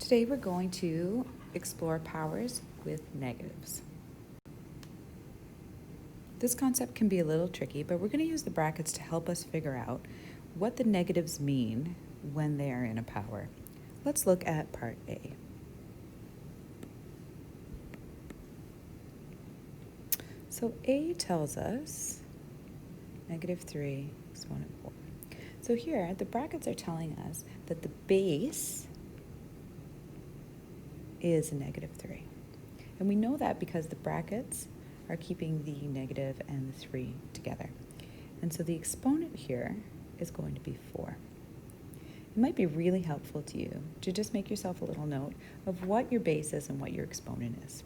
Today we're going to explore powers with negatives. This concept can be a little tricky, but we're going to use the brackets to help us figure out what the negatives mean when they are in a power. Let's look at part A. So A tells us -3 exponent 4. So here, the brackets are telling us that the base is a -3. And we know that because the brackets are keeping the negative and the 3 together. And so the exponent here is going to be 4. It might be really helpful to you to just make yourself a little note of what your base is and what your exponent is.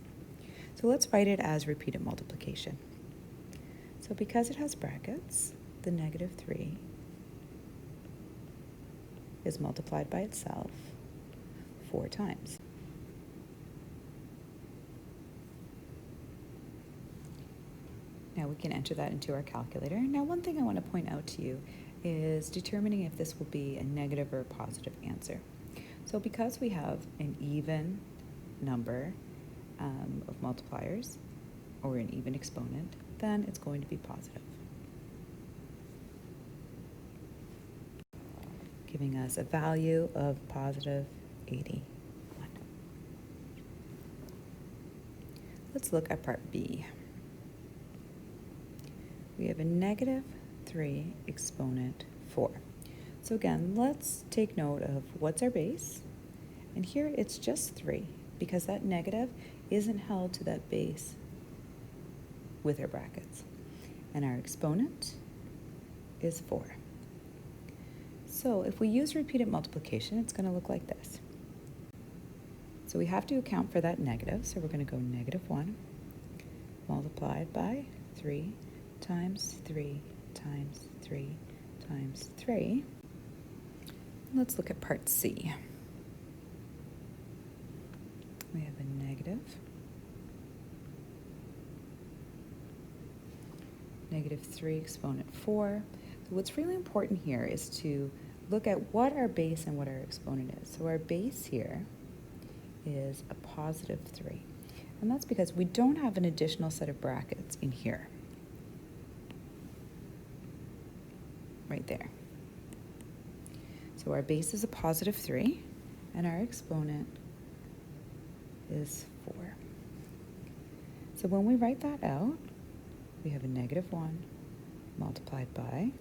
So let's write it as repeated multiplication. So because it has brackets, the -3 is multiplied by itself 4 times. Now we can enter that into our calculator. Now one thing I want to point out to you is determining if this will be a negative or a positive answer. So because we have an even number of multipliers or an even exponent, then it's going to be positive, giving us a value of positive 81. Let's look at part B. We have a -3 exponent 4. So again, let's take note of what's our base. And here it's just 3 because that negative isn't held to that base with our brackets. And our exponent is 4. So if we use repeated multiplication, it's going to look like this. So we have to account for that negative. So we're going to go -1 multiplied by 3 times 3 times 3 times 3. Let's look at part C. We have a -3 exponent 4. So what's really important here is to look at what our base and what our exponent is. So our base here is a +3. And that's because we don't have an additional set of brackets in here. Right there. So our base is a +3 and our exponent is 4. So when we write that out, we have a -1 multiplied by,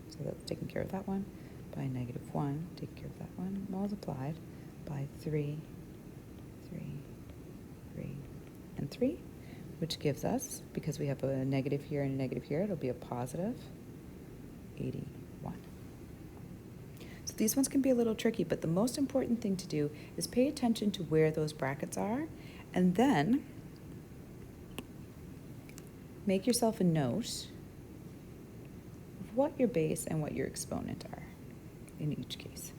so that's taking care of that one, by -1, taking care of that one, multiplied by 3, 3, 3, and 3, which gives us, because we have a negative here and a negative here, it'll be a +81. So these ones can be a little tricky, but the most important thing to do is pay attention to where those brackets are, and then make yourself a note of what your base and what your exponent are in each case.